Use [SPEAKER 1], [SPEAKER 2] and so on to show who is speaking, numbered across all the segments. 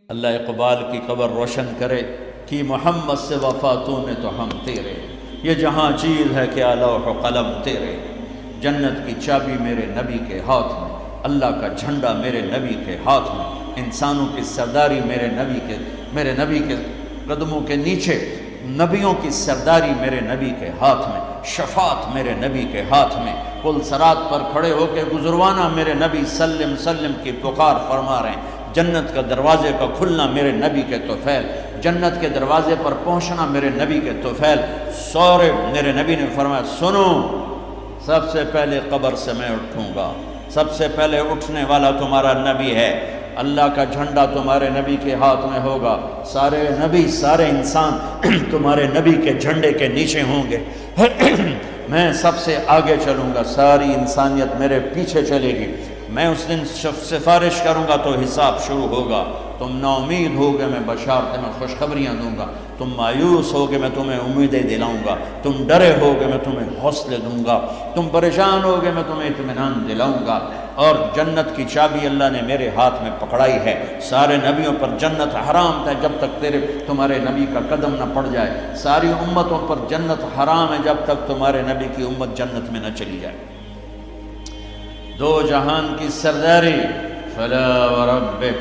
[SPEAKER 1] اللہ اقبال کی قبر روشن کرے کہ محمد سے وفاتوں نے تو ہم تیرے، یہ جہاں چیز ہے کیا لوح و قلم تیرے، جنت کی چابی میرے نبی کے ہاتھ میں، اللہ کا جھنڈا میرے نبی کے ہاتھ میں، انسانوں کی سرداری میرے نبی کے قدموں کے نیچے، نبیوں کی سرداری میرے نبی کے ہاتھ میں، شفاعت میرے نبی کے ہاتھ میں، پل صراط پر کھڑے ہو کے گزروانا میرے نبی سلم سلم کی پکار فرما رہے ہیں، جنت کا دروازے کا کھلنا میرے نبی کے طفیل، جنت کے دروازے پر پہنچنا میرے نبی کے طفیل، سورے میرے نبی نے فرمایا سنو، سب سے پہلے قبر سے میں اٹھوں گا، سب سے پہلے اٹھنے والا تمہارا نبی ہے، اللہ کا جھنڈا تمہارے نبی کے ہاتھ میں ہوگا، سارے نبی سارے انسان تمہارے نبی کے جھنڈے کے نیچے ہوں گے، میں سب سے آگے چلوں گا، ساری انسانیت میرے پیچھے چلے گی، میں اس دن سفارش کروں گا تو حساب شروع ہوگا، تم نا امید ہوگے میں بشارت میں خوشخبریاں دوں گا، تم مایوس ہوگے میں تمہیں امیدیں دلاؤں گا، تم ڈرے ہوگے میں تمہیں حوصلے دوں گا، تم پریشان ہوگے میں تمہیں اطمینان دلاؤں گا، اور جنت کی چابی اللہ نے میرے ہاتھ میں پکڑائی ہے، سارے نبیوں پر جنت حرام تھا جب تک تمہارے نبی کا قدم نہ پڑ جائے، ساری امتوں پر جنت حرام ہے جب تک تمہارے نبی کی امت جنت میں نہ چلی جائے، دو جہان کی سرداری، فلا وربک،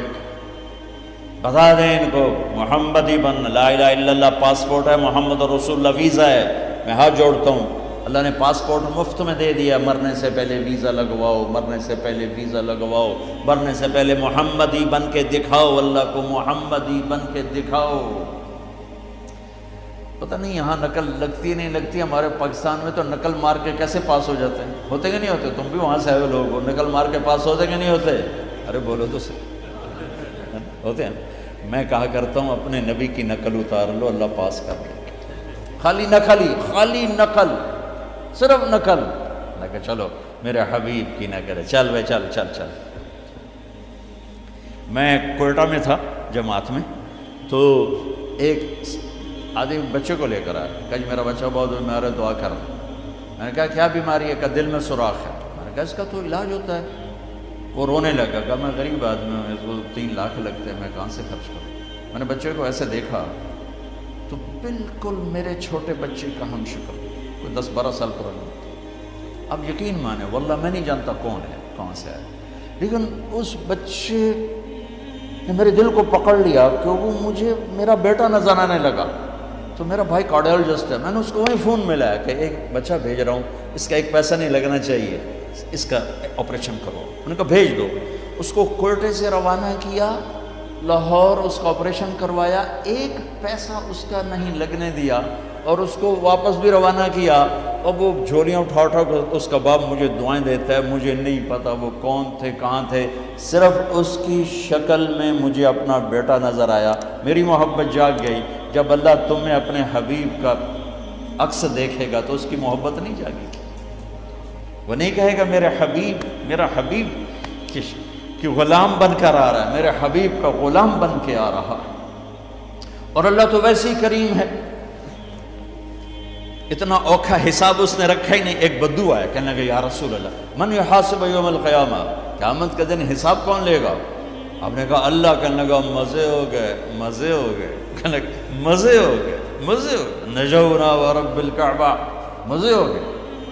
[SPEAKER 1] بتا دیں ان کو محمدی بن، لا الہ الا اللہ پاسپورٹ ہے، محمد رسول اللہ ویزا ہے، میں ہاتھ جوڑتا ہوں، اللہ نے پاسپورٹ مفت میں دے دیا، مرنے سے پہلے ویزا لگواؤ، مرنے سے پہلے ویزا لگواؤ، مرنے سے پہلے محمدی بن کے دکھاؤ، اللہ کو محمدی بن کے دکھاؤ۔ پتہ نہیں یہاں نقل لگتی نہیں لگتی، ہمارے پاکستان میں تو نقل مار کے کیسے پاس ہو جاتے ہیں، ہوتے کہ نہیں ہوتے؟ تم بھی وہاں سے آئے لوگ ہو، نقل مار کے پاس ہوتے کہ نہیں ہوتے؟ ارے بولو تو صحیح، ہوتے ہیں۔ میں کہا کرتا ہوں اپنے نبی کی نقل اتار لو، اللہ پاس کر دے، خالی نقل، صرف نقل، میں کہا چلو میرے حبیب کی نہ کرے، چل بھائی چل۔ میں کوئٹہ میں تھا جماعت میں، تو ایک آدمی بچے کو لے کر آیا، کہا جی میرا بچہ بہت بیمار ہے، دعا کر، میں نے کہا کیا بیماری ہے؟ کہ دل میں سوراخ ہے، میں نے کہا اس کا تو علاج ہوتا ہے، وہ رونے لگا، کہا میں غریب آدمی ہوں، اس کو 3 لاکھ لگتے ہیں، میں کہاں سے خرچ کروں؟ میں نے بچے کو ایسے دیکھا تو بالکل میرے چھوٹے بچے کا ہم شکل، کوئی 10-12 سال پرانا، اب یقین مانے واللہ میں نہیں جانتا کون ہے، کہاں سے آیا، لیکن اس بچے نے میرے دل کو پکڑ لیا کہ وہ مجھے میرا بیٹا نظر آنے لگا، تو میرا بھائی کارڈیالوجسٹ ہے، میں نے اس کو وہیں فون ملایا کہ ایک بچہ بھیج رہا ہوں، اس کا ایک پیسہ نہیں لگنا چاہیے، اس کا آپریشن کرو، انہوں نے کہا بھیج دو، اس کو کوئٹے سے روانہ کیا، لاہور اس کا آپریشن کروایا، ایک پیسہ اس کا نہیں لگنے دیا، اور اس کو واپس بھی روانہ کیا، اور وہ جھولیاں اٹھا کر اس کا باپ مجھے دعائیں دیتا ہے، مجھے نہیں پتا وہ کون تھے کہاں تھے، صرف اس کی شکل میں مجھے اپنا بیٹا نظر آیا، میری محبت جاگ گئی۔ جب اللہ تمہیں اپنے حبیب کا عکس دیکھے گا تو اس کی محبت نہیں جاگے گی، وہ نہیں کہے گا میرا حبیب کہ غلام بن کر آ رہا ہے، میرے حبیب کا غلام بن کے آ رہا ہے۔ اور اللہ تو ویسے ہی کریم ہے، اتنا اوکھا حساب اس نے رکھا ہی نہیں۔ ایک بدو آیا کہنے لگا یا رسول اللہ من یحاسب یوم القیامہ، قیامت کے دن حساب کون لے گا؟ آپ نے کہا اللہ، کہنے لگا مزے ہو گئے، کہنے لگا مزے ہو گئے، نجونا ورب الکعبہ، مزے ہو گئے۔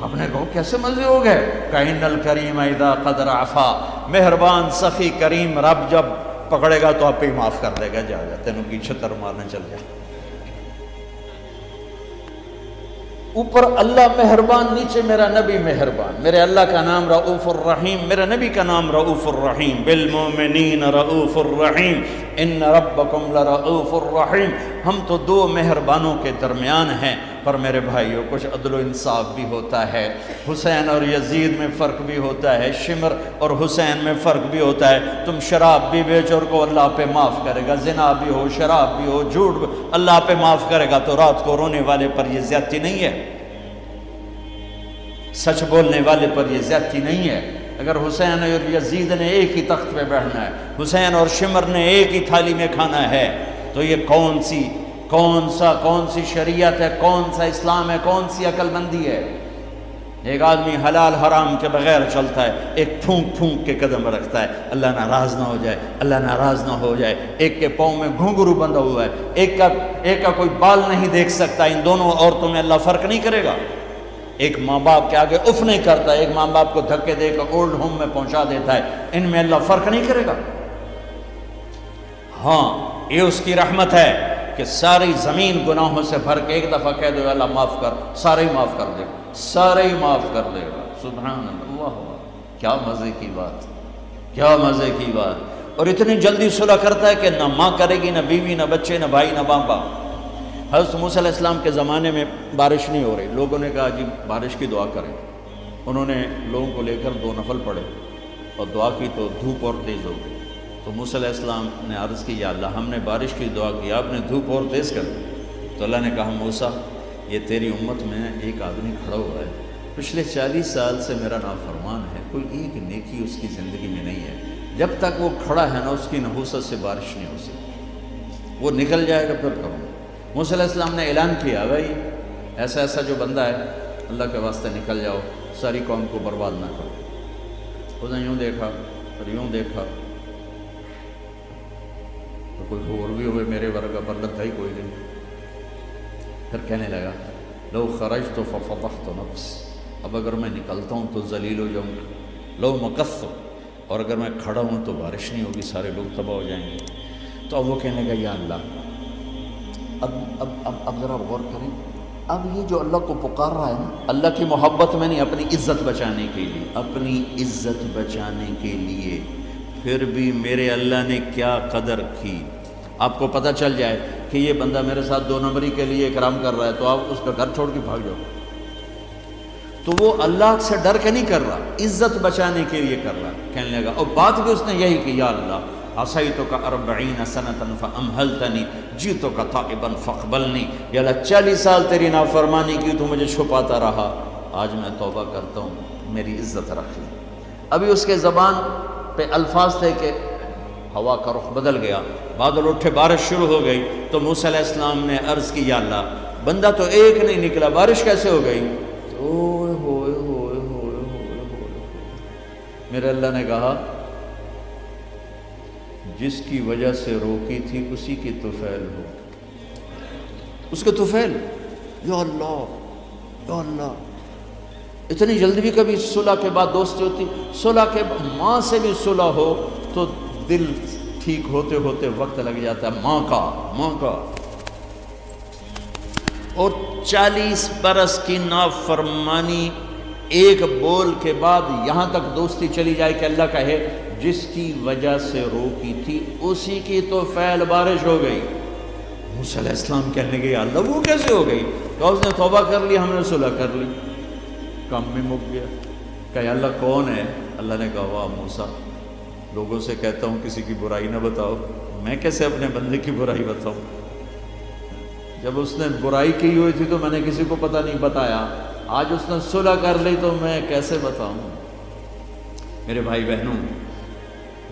[SPEAKER 1] آپ نے کہا کیسے مزے ہو گئے؟ کہ ان الکریم اذا قدر عفا، مہربان سخی کریم رب جب پکڑے گا تو آپ ہی معاف کر دے گا، جا تینوں کی چھتر مارنے چل جا۔ اوپر اللہ مہربان، نیچے میرا نبی مہربان، میرے اللہ کا نام رؤوف الرحیم، میرے نبی کا نام رؤوف الرحیم، بالمؤمنین رؤوف الرحیم، ان ربکم لرؤوف الرحیم۔ ہم تو 2 مہربانوں کے درمیان ہیں، پر میرے بھائیوں کچھ عدل و انصاف بھی ہوتا ہے، حسین اور یزید میں فرق بھی ہوتا ہے، شمر اور حسین میں فرق بھی ہوتا ہے۔ تم شراب بھی بیچو اور اللہ پہ معاف کرے گا، زنا بھی ہو، شراب بھی ہو، جھوٹ بھی اللہ پہ معاف کرے گا، تو رات کو رونے والے پر یہ زیادتی نہیں ہے، سچ بولنے والے پر یہ زیادتی نہیں ہے۔ اگر حسین اور یزید نے ایک ہی تخت پہ بیٹھنا ہے، حسین اور شمر نے ایک ہی تھالی میں کھانا ہے، تو یہ کون سی شریعت ہے، کون سا اسلام ہے، کون سی عقل مندی ہے؟ ایک آدمی حلال حرام کے بغیر چلتا ہے، ایک پھونک پھونک کے قدم رکھتا ہے، اللہ ناراض نہ ہو جائے، اللہ ناراض نہ ہو جائے۔ ایک کے پاؤں میں گھنگرو بندھا ہوا ہے، ایک کا کوئی بال نہیں دیکھ سکتا۔ ان دونوں عورتوں میں اللہ فرق نہیں کرے گا۔ ایک ماں باپ کے آگے اف نہیں کرتا، ایک ماں باپ کو دھکے دے کر اولڈ ہوم میں پہنچا دیتا ہے، ان میں اللہ فرق نہیں کرے گا۔ ہاں، یہ اس کی رحمت ہے کہ ساری زمین گناہوں سے بھر کے ایک دفعہ کہہ دو اللہ معاف کر، سارے ہی معاف کر دے گا، سارے ہی معاف کر دے گا۔ سبحان اللہ، کیا مزے کی بات، کیا مزے کی بات۔ اور اتنی جلدی صلح کرتا ہے کہ نہ ماں کرے گی، نہ بیوی، نہ بچے، نہ بھائی، نہ باپ۔ حضرت موسیٰ علیہ السلام کے زمانے میں بارش نہیں ہو رہی، لوگوں نے کہا جی بارش کی دعا کریں۔ انہوں نے لوگوں کو لے کر 2 نفل پڑھے اور دعا کی تو دھوپ اور تیز ہو گئی۔ تو موسیٰ علیہ السلام نے عرض کی یا اللہ ہم نے بارش کی دعا کی، آپ نے دھوپ اور تیز کر دی۔ تو اللہ نے کہا موسیٰ یہ تیری امت میں ایک آدمی کھڑا ہوا ہے، پچھلے 40 سال سے میرا نافرمان ہے، کوئی ایک نیکی اس کی زندگی میں نہیں ہے، جب تک وہ کھڑا ہے نا اس کی نحوست سے بارش نہیں ہو سکتی، وہ نکل جائے گا پھر کروں۔ موسیٰ علیہ السلام نے اعلان کیا بھائی ایسا ایسا جو بندہ ہے اللہ کے واسطے نکل جاؤ، ساری قوم کو برباد نہ کرو۔ اس نے یوں دیکھا اور یوں دیکھا تو کوئی اور بھی ہوئے میرے ورگا، پر لگتا ہی کوئی نہیں۔ پھر کہنے لگا لو خرجت ففضحت نفس، اب اگر میں نکلتا ہوں تو ذلیل ہو جاؤں گا، لو مکثت، اور اگر میں کھڑا ہوں تو بارش نہیں ہوگی، سارے لوگ تباہ ہو جائیں گے۔ تو اب وہ کہنے لگا یا اللہ اب ذرا غور کریں، اب یہ جو اللہ کو پکار رہا ہے نا، اللہ کی محبت میں نہیں، اپنی عزت بچانے کے لیے، اپنی عزت بچانے کے لیے، پھر بھی میرے اللہ نے کیا قدر کی۔ آپ کو پتہ چل جائے کہ یہ بندہ میرے ساتھ 2 نمبری کے لیے اکرام کر رہا ہے تو آپ اس کا گھر چھوڑ کے بھاگ جاؤ۔ تو وہ اللہ سے ڈر کے نہیں کر رہا، عزت بچانے کے لیے کر رہا۔ کہنے لگا، اور بات بھی اس نے یہی کی، یا اللہ عصیتک 40 سنۃ فامہلتنی جئتک تائبا فاقبلنی، یا اللہ 40 سال تیری نافرمانی کی تو مجھے چھپاتا رہا، آج میں توبہ کرتا ہوں، میری عزت رکھ لی۔ ابھی اس کے زبان پہ الفاظ تھے کہ ہوا کا رخ بدل گیا، بادل اٹھے، بارش شروع ہو گئی۔ تو موسیٰ علیہ السلام نے عرض کی یا اللہ بندہ تو ایک نہیں نکلا، بارش کیسے ہو گئی؟ اوئے ہوئے ہوئے ہوئے ہوئے ہوئے۔ میرے اللہ نے کہا جس کی وجہ سے روکی تھی اسی کی طفیل ہو، اس کے طفیل۔ یا اللہ یا اللہ، اتنی جلدی بھی کبھی صلح کے بعد دوستی ہوتی؟ صلح کے ماں سے بھی صلح ہو تو دل ٹھیک ہوتے ہوتے وقت لگ جاتا ہے، ماں کا۔ اور 40 برس کی نافرمانی ایک بول کے بعد یہاں تک دوستی چلی جائے کہ اللہ کہے جس کی وجہ سے روکی تھی اسی کی تو فعل بارش ہو گئی۔ موسیٰ علیہ السلام کہنے لگے اللہ وہ کیسے ہو گئی؟ کہ اس نے توبہ کر لی، ہم نے صلح کر لی، کام میں مک گیا۔ کہ اللہ کون ہے؟ اللہ نے کہا واہ موسیٰ، لوگوں سے کہتا ہوں کسی کی برائی نہ بتاؤ، میں کیسے اپنے بندے کی برائی بتاؤں؟ جب اس نے برائی کی ہوئی تھی تو میں نے کسی کو پتہ نہیں بتایا، آج اس نے صلح کر لی تو میں کیسے بتاؤں؟ میرے بھائی بہنوں،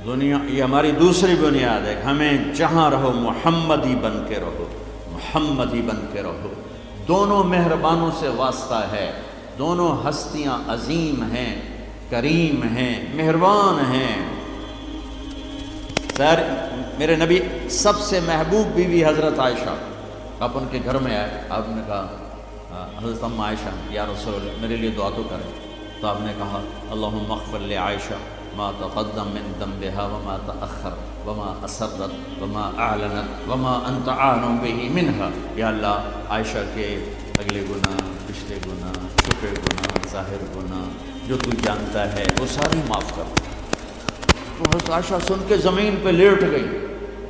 [SPEAKER 1] دنیا یہ ہماری دوسری بنیاد ہے، ہمیں جہاں رہو محمدی بن کے رہو، محمدی بن کے رہو۔ دونوں مہربانوں سے واسطہ ہے، دونوں ہستیاں عظیم ہیں، کریم ہیں، مہربان ہیں۔ سر میرے نبی سب سے محبوب بیوی حضرت عائشہ، آپ ان کے گھر میں آئے، آپ نے کہا حضرت ام عائشہ یا رسول اللہ میرے لیے دعا تو کریں۔ تو آپ نے کہا اللہم اغفر لعائشہ ما تقدم من ذنبها وما تأخر وما اسرت وما اعلنت وما انت عالم به منها، یا اللہ عائشہ کے اگلے گناہ، پچھلے گناہ، چھپے گناہ، ظاہر گناہ جو تو جانتا ہے وہ ساری معاف کر۔ تو حضرت عائشہ سن کے زمین پہ لیٹ گئی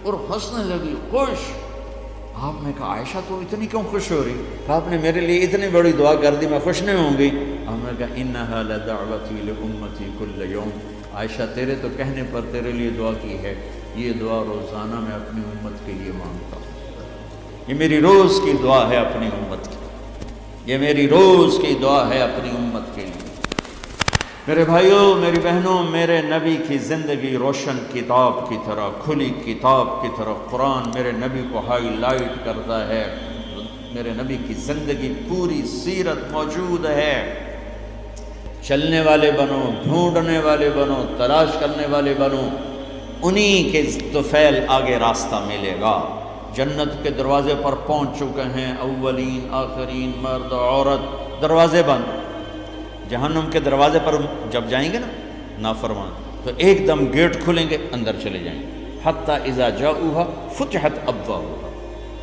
[SPEAKER 1] اور ہنسنے لگی، خوش۔ آپ نے کہا عائشہ تو اتنی کیوں خوش ہو رہی؟ کہ آپ نے میرے لیے اتنی بڑی دعا کر دی، میں خوش نہیں ہوں گی؟ آپ نے کہا انہا لدعوتی لامتی کل یوم، عائشہ تیرے تو کہنے پر تیرے لیے دعا کی ہے، یہ دعا روزانہ میں اپنی امت کے لیے مانگتا ہوں، یہ میری روز کی دعا ہے اپنی امت کی، یہ میری روز کی دعا ہے اپنی امت کے لیے۔ میرے بھائیوں، میری بہنوں، میرے نبی کی زندگی روشن کتاب کی طرح، کھلی کتاب کی طرح، قرآن میرے نبی کو ہائی لائٹ کرتا ہے، میرے نبی کی زندگی پوری سیرت موجود ہے۔ چلنے والے بنو، ڈھونڈنے والے بنو، تلاش کرنے والے بنو، انہی کے طفیل آگے راستہ ملے گا۔ جنت کے دروازے پر پہنچ چکے ہیں، اولین آخرین، مرد عورت، دروازے بند۔ جہنم کے دروازے پر جب جائیں گے نا نافرمان، تو ایک دم گیٹ کھلیں گے، اندر چلے جائیں گے۔ حتی اذا جاؤہا فتحت ابوابہا،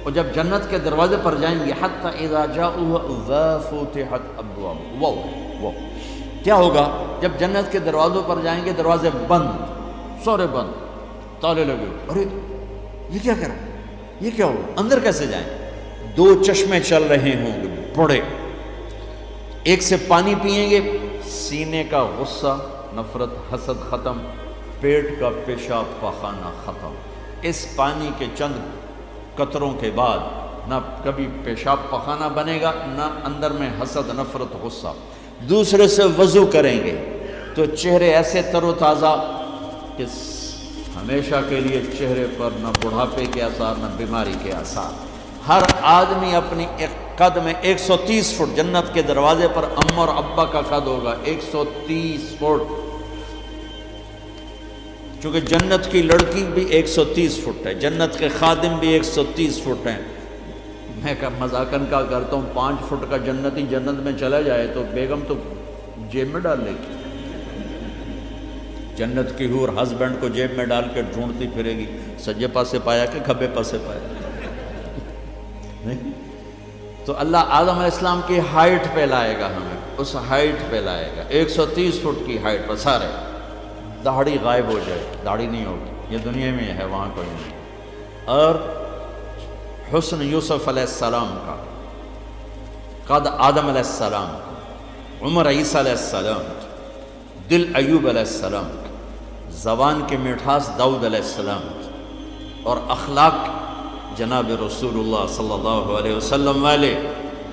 [SPEAKER 1] اور جب جنت کے دروازے پر جائیں گے، حتی اذا جاؤہا وفتحت ابوابہا، وہ کیا ہوگا؟ جب جنت کے دروازوں پر جائیں گے، دروازے بند، سارے بند، تالے لگے، ارے یہ کیا کرا، یہ کیا ہوگا، اندر کیسے جائیں؟ دو چشمے چل رہے ہوں گے بڑے، ایک سے پانی پئیں گے، سینے کا غصہ، نفرت، حسد ختم، پیٹ کا پیشاب پاخانہ ختم۔ اس پانی کے چند قطروں کے بعد نہ کبھی پیشاب پاخانہ بنے گا، نہ اندر میں حسد، نفرت، غصہ۔ دوسرے سے وضو کریں گے تو چہرے ایسے تر و تازہ کہ ہمیشہ کے لیے چہرے پر نہ بڑھاپے کے آثار، نہ بیماری کے آثار۔ ہر آدمی اپنی ایک قد میں 130 فٹ، جنت کے دروازے پر اماں اور ابا کا قد ہوگا 130 فٹ، چونکہ جنت کی لڑکی بھی 130 فٹ ہے، جنت کے خادم بھی 130 فٹ ہیں۔ میں مذاقن کا کرتا ہوں، 5 فٹ کا جنتی جنت میں چلا جائے تو بیگم تو جیب میں ڈال لے گی، جنت کی حور ہسبینڈ کو جیب میں ڈال کے ڈھونڈتی پھرے گی، سجے پاسے پایا کہ کھبے پاسے پایا، نہیں؟ تو اللہ آدم علیہ السلام کی ہائٹ پہ لائے گا ہمیں، اس ہائٹ پہ لائے گا، 130 فٹ کی ہائٹ پر سارے۔ داڑھی غائب ہو جائے، داڑھی نہیں ہوگی، یہ دنیا میں ہے، وہاں کوئی نہیں۔ اور حسن یوسف علیہ السلام کا، قد آدم علیہ السلام کا، عمر عیسیٰ علیہ السلام کا، دل ایوب علیہ السلام کا، زبان کی مٹھاس داؤد علیہ السلام کی، اور اخلاق جناب رسول اللہ صلی اللہ علیہ وسلم والے،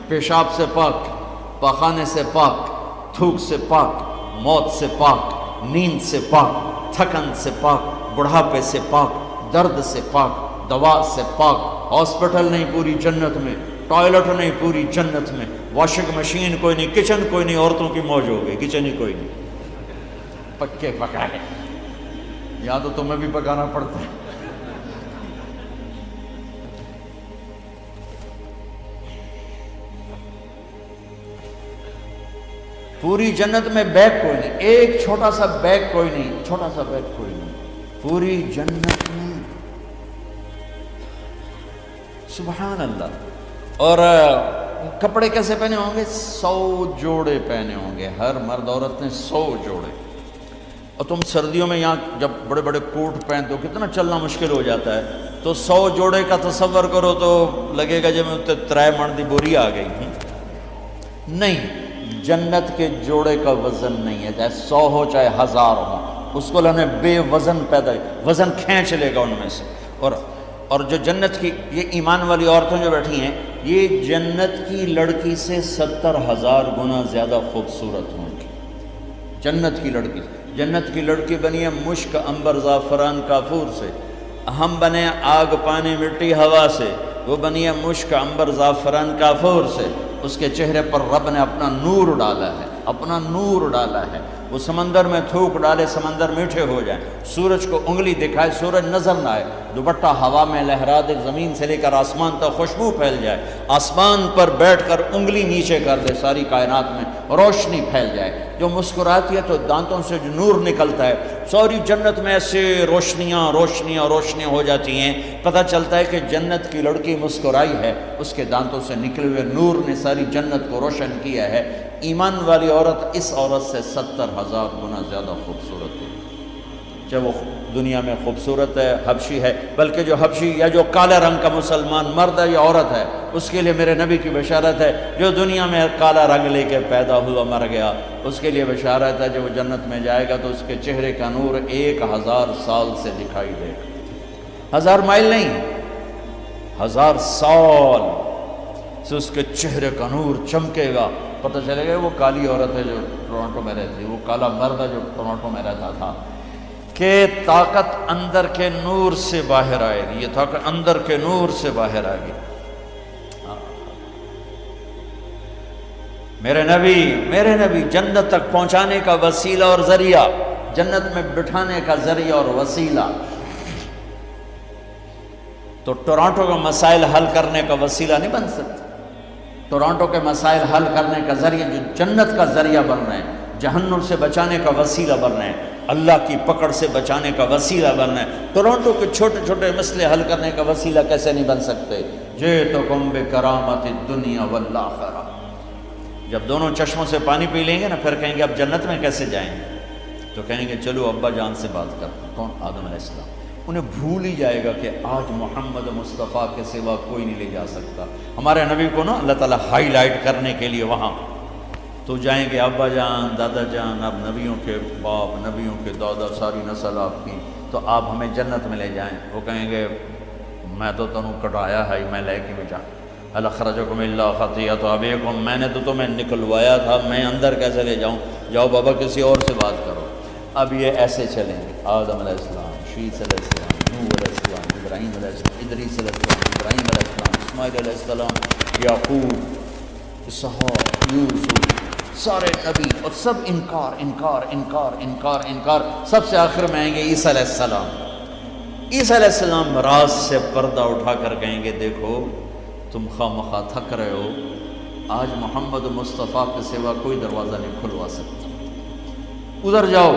[SPEAKER 1] پیشاب سے پاک، پاخانے سے پاک، تھوک سے پاک، موت سے پاک، نیند سے پاک، تھکن سے پاک، بڑھاپے سے پاک، درد سے پاک، دوا سے پاک۔ ہاسپٹل نہیں پوری جنت میں، ٹوائلٹ نہیں پوری جنت میں، واشنگ مشین کوئی نہیں، کچن کوئی نہیں، عورتوں کی موج ہو گئی، کچن ہی کوئی نہیں، پکے پکائے، یا تو تمہیں بھی پکانا پڑتا ہے۔ پوری جنت میں بیگ کوئی نہیں، ایک چھوٹا سا بیگ کوئی نہیں، چھوٹا سا بیگ کوئی نہیں پوری جنت میں، سبحان اللہ۔ اور کپڑے کیسے پہنے ہوں گے؟ 100 جوڑے پہنے ہوں گے، ہر مرد عورت نے 100 جوڑے۔ اور تم سردیوں میں یہاں جب بڑے بڑے کوٹ پہنتے ہو، کتنا چلنا مشکل ہو جاتا ہے، تو 100 جوڑے کا تصور کرو تو لگے گا جب میں 3 من دی بوری آ گئی۔ نہیں، جنت کے جوڑے کا وزن نہیں ہے، چاہے 100 ہو چاہے 1000 ہو، اس کو اللہ نے بے وزن پیدا، وزن کھینچ لے گا ان میں سے۔ اور جو جنت کی یہ ایمان والی عورتیں جو بیٹھی ہیں، یہ جنت کی لڑکی سے 70,000 گنا زیادہ خوبصورت ہوں گی۔ جنت کی لڑکی بنی ہے مشک، عنبر، زعفران، کافور سے، ہم بنے آگ، پانی، مٹی، ہوا سے، وہ بنی ہے مشک، عنبر، زعفران، کافور سے۔ اس کے چہرے پر رب نے اپنا نور ڈالا ہے، اپنا نور ڈالا ہے۔ وہ سمندر میں تھوک ڈالے، سمندر میٹھے ہو جائیں، سورج کو انگلی دکھائے، سورج نظر نہ آئے، دوپٹہ ہوا میں لہرا دے، زمین سے لے کر آسمان تک خوشبو پھیل جائے، آسمان پر بیٹھ کر انگلی نیچے کر دے، ساری کائنات میں روشنی پھیل جائے، جو مسکراتی ہے تو دانتوں سے جو نور نکلتا ہے، ساری جنت میں ایسے روشنیاں روشنیاں روشنیاں ہو جاتی ہیں، پتہ چلتا ہے کہ جنت کی لڑکی مسکرائی ہے، اس کے دانتوں سے نکلے ہوئے نور نے ساری جنت کو روشن کیا ہے۔ ایمان والی عورت اس عورت سے 70,000 گنا زیادہ خوبصورت ہے، چاہے وہ دنیا میں خوبصورت ہے، حبشی ہے، بلکہ جو حبشی یا جو کالے رنگ کا مسلمان مرد ہے یا عورت ہے، اس کے لیے میرے نبی کی بشارت ہے، جو دنیا میں کالا رنگ لے کے پیدا ہوا مر گیا، اس کے لیے بشارت ہے، جب وہ جنت میں جائے گا تو اس کے چہرے کا نور 1000 سال سے دکھائی دے گا، 1000 مائل نہیں، 1000 سال سے اس کے چہرے کا نور چمکے گا، پتہ چلے گا وہ کالی عورت ہے جو ٹورانٹو میں رہتی، وہ کالا مرد ہے جو ٹورانٹو میں رہتا تھا، کہ طاقت اندر کے نور سے باہر آئے گی، یہ طاقت اندر کے نور سے باہر آئے گی۔ میرے نبی جنت تک پہنچانے کا وسیلہ اور ذریعہ، جنت میں بٹھانے کا ذریعہ اور وسیلہ۔ تو ٹورانٹو کا مسائل حل کرنے کا وسیلہ نہیں بن سکتا، ٹورانٹو کے مسائل حل کرنے کا ذریعہ جو جنت کا ذریعہ بن رہے ہیں، جہنم سے بچانے کا وسیلہ بن رہے ہیں، اللہ کی پکڑ سے بچانے کا وسیلہ بن رہے ہیں۔ ٹورانٹو کے چھوٹے چھوٹے مسئلے حل کرنے کا وسیلہ کیسے نہیں بن سکتے؟ جئتکم بکرامت الدنیا والآخرہ۔ جب دونوں چشموں سے پانی پی لیں گے نا، پھر کہیں گے اب جنت میں کیسے جائیں گے؟ تو کہیں گے چلو ابا جان سے بات کرتے ہیں۔ کون؟ آدم علیہ السلام۔ انہیں بھول ہی جائے گا کہ آج محمد مصطفیٰ کے سوا کوئی نہیں لے جا سکتا۔ ہمارے نبی کو نا اللہ تعالیٰ ہائی لائٹ کرنے کے لیے وہاں تو جائیں گے، ابا جان، دادا جان، آپ نبیوں کے باپ، نبیوں کے دادا، ساری نسل آپ کی، تو آپ ہمیں جنت میں لے جائیں۔ وہ کہیں گے میں تو تنوں کٹایا ہے، میں لے کے بھی جاؤں۔ اخرجکم اللہ خطیئۃ ابیکم، میں نے تو تمہیں نکلوایا تھا، میں اندر کیسے لے جاؤں؟ جاؤ بابا کسی اور سے بات کرو۔ اب یہ ایسے چلیں گے، آدم علیہ السلام، شیث علیہ السلام، نوح علیہ السلام، ابراہیم علیہ السلام، ادریس علیہ السلام، ابراہیم علیہ السلام، اسماعیل علیہ السلام، یعقوب، اسحاق، یوسف، سارے نبی، اور سب انکار انکار انکار انکار انکار۔ سب سے آخر میں آئیں گے عیسیٰ علیہ السلام۔ عیسیٰ علیہ السلام راز سے پردہ اٹھا کر کہیں گے دیکھو تم خواہ مخواہ تھک رہے ہو، آج محمد مصطفیٰ کے سوا کوئی دروازہ نہیں کھلوا سکتا، ادھر جاؤ۔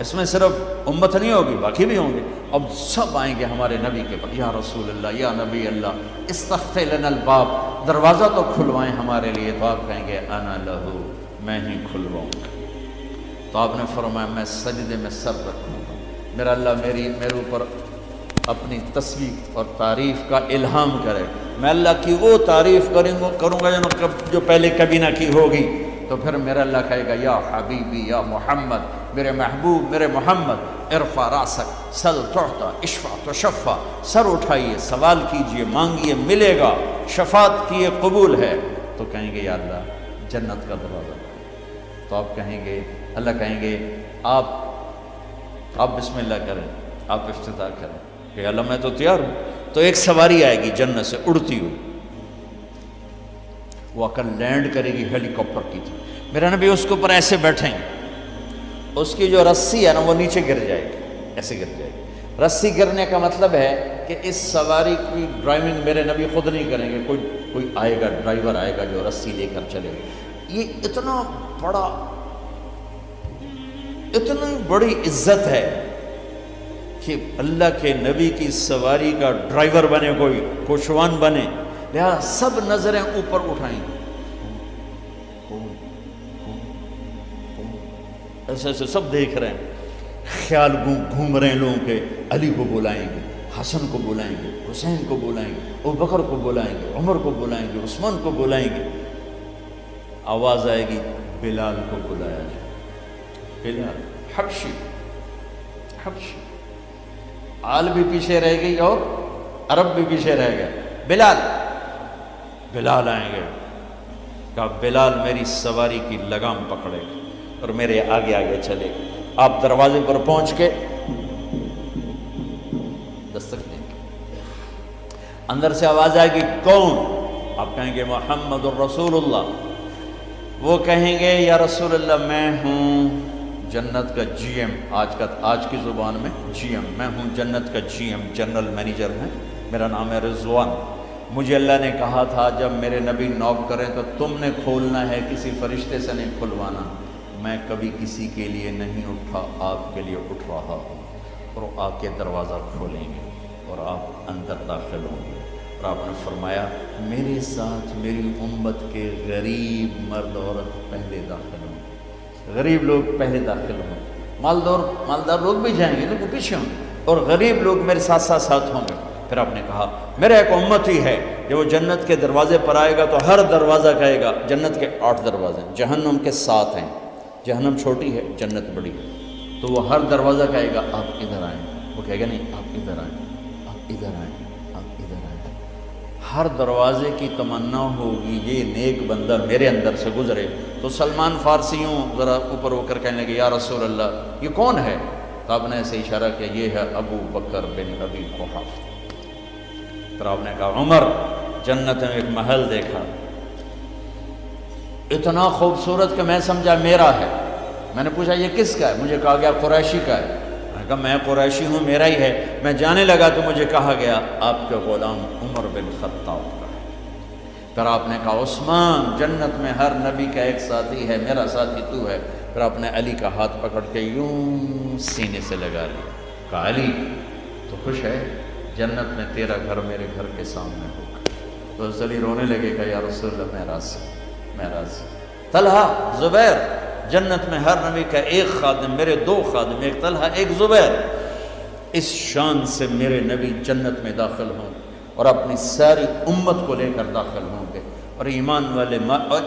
[SPEAKER 1] اس میں صرف امت نہیں ہوگی، باقی بھی ہوں گے۔ اب سب آئیں گے ہمارے نبی کے پاس، یا رسول اللہ، یا نبی اللہ، استفتح لنا الباب، دروازہ تو کھلوائیں ہمارے لیے۔ تو آپ کہیں گے انا لہو، میں ہی کھلواؤں گا۔ تو آپ نے فرمایا میں سجدے میں سر رکھوں گا، میرا اللہ میرے اوپر اپنی تسبیح اور تعریف کا الہام کرے، میں اللہ کی وہ تعریف کروں گا جو پہلے کبھی نہ کی ہوگی۔ تو پھر میرا اللہ کہے گا یا حبیبی یا محمد، میرے محبوب میرے محمد، ارفع راسک سل تعطا اشفع تشفع، سر اٹھائیے، سوال کیجئے، مانگیے، ملے گا، شفاعت کیے قبول ہے۔ تو کہیں گے یا اللہ جنت کا دروازہ۔ تو آپ کہیں گے، اللہ کہیں گے آپ بسم اللہ کریں، آپ افتتاح کریں کہ اللہ میں تو تیار ہوں۔ تو ایک سواری آئے گی جنت سے اڑتی ہوئی، وہ آ کر لینڈ کرے گی ہیلی کاپٹر کی طرح، میرا نبی اس کے اوپر ایسے بیٹھیں گے، اس کی جو رسی ہے نا وہ نیچے گر جائے گی، ایسے گر جائے گی۔ رسی گرنے کا مطلب ہے کہ اس سواری کی ڈرائیونگ میرے نبی خود نہیں کریں گے، کوئی آئے گا، ڈرائیور آئے گا جو رسی لے کر چلے گا۔ یہ اتنا بڑی عزت ہے کہ اللہ کے نبی کی سواری کا ڈرائیور بنے، کوئی کوشوان بنے، لہذا سب نظریں اوپر اٹھائیں گے، ایسے ایسے سب دیکھ رہے ہیں، خیال گھوم رہے ہیں لوگوں کے، علی کو بلائیں گے، حسن کو بلائیں گے، حسین کو بلائیں گے، ابوبکر کو بلائیں گے، عمر کو بلائیں گے، عثمان کو بلائیں گے۔ آواز آئے گی بلال کو بلایا جائے، بلال حبشی، آل بھی پیچھے رہ گئی اور عرب بھی پیچھے رہ گئے، بلال آئیں گے، کہا بلال میری سواری کی لگام پکڑے گا اور میرے آگے آگے چلے گا۔ آپ دروازے پر پہنچ کے دستک دیں گے، اندر سے آواز آئے گی کون؟ آپ کہیں گے محمد الرسول اللہ۔ وہ کہیں گے یا رسول اللہ میں ہوں جنت کا جی ایم، آج کی زبان میں جی ایم، میں ہوں جنت کا جی ایم، جنرل مینیجر ہے، میرا نام ہے رضوان۔ مجھے اللہ نے کہا تھا جب میرے نبی نوک کریں تو تم نے کھولنا ہے، کسی فرشتے سے نہیں کھلوانا۔ میں کبھی کسی کے لیے نہیں اٹھا، آپ کے لیے اٹھ رہا ہوں۔ اور وہ آ کے دروازہ کھولیں گے اور آپ اندر داخل ہوں گے، اور آپ نے فرمایا میرے ساتھ میری امت کے غریب مرد عورت پہلے داخل ہوں، غریب لوگ پہلے داخل ہوں، مالدار لوگ بھی جائیں گے لیکن پیچھے ہوں گے، اور غریب لوگ میرے ساتھ ساتھ ہوں گے۔ پھر آپ نے کہا میرا ایک امت ہی ہے، جب وہ جنت کے دروازے پر آئے گا تو ہر دروازہ کہے گا، جنت کے 8 دروازے ہیں، جہنم کے 7 ہیں، جہنم چھوٹی ہے جنت بڑی ہے، تو وہ ہر دروازہ کہے گا آپ ادھر آئیں، وہ کہے گا نہیں آپ ادھر آئیں، آپ ادھر آئیں، آپ ادھر آئیں۔ ہر دروازے کی تمنا ہوگی یہ نیک بندہ میرے اندر سے گزرے۔ تو سلمان فارسیوں ذرا اوپر ہو کر کہنے لگے یا رسول اللہ یہ کون ہے؟ تو آپ نے ایسے اشارہ کیا یہ ہے ابو بکر بن ابی قحافہ۔ پھر آپ نے کہا عمر، جنت میں ایک محل دیکھا، اتنا خوبصورت کہ میں سمجھا میرا ہے۔ میں نے پوچھا یہ کس کا ہے؟ مجھے کہا گیا قریشی کا ہے۔ میں نے کہا میں قریشی ہوں، میرا ہی ہے۔ میں جانے لگا تو مجھے کہا گیا آپ کے غلام عمر بن خطاب کا ہے۔ پھر آپ نے کہا عثمان جنت میں ہر نبی کا ایک ساتھی ہے، میرا ساتھی تو ہے۔ پھر آپ نے علی کا ہاتھ پکڑ کے یوں سینے سے لگا لیا، کہا علی تو خوش ہے، جنت میں تیرا گھر میرے گھر کے سامنے ہوگا۔ تو علی رونے لگے کہ یا رسول اللہ میں راضی، میں راضی۔ طلحہ، زبیر، جنت میں ہر نبی کا ایک خادم، میرے دو خادم، ایک طلحہ ایک زبیر، اس شان سے میرے نبی جنت میں داخل ہوں اور اپنی ساری امت کو لے کر داخل ہوں گے۔ اور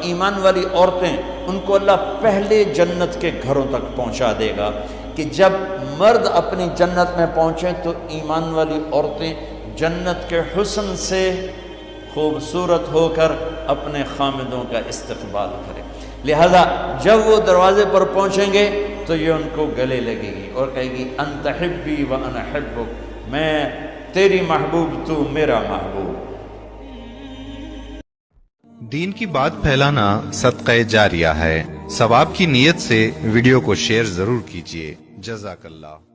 [SPEAKER 1] ایمان والی عورتیں ان کو اللہ پہلے جنت کے گھروں تک پہنچا دے گا کہ جب مرد اپنی جنت میں پہنچیں تو ایمان والی عورتیں جنت کے حسن سے خوبصورت ہو کر اپنے خامدوں کا استقبال کریں۔ لہذا جب وہ دروازے پر پہنچیں گے تو یہ ان کو گلے لگے گی اور کہے گی انت حبی و انا حبک، میں تیری محبوب تو میرا محبوب۔
[SPEAKER 2] دین کی بات پھیلانا صدقہ جاریہ ہے، ثواب کی نیت سے ویڈیو کو شیئر ضرور کیجیے۔ جزاک اللہ۔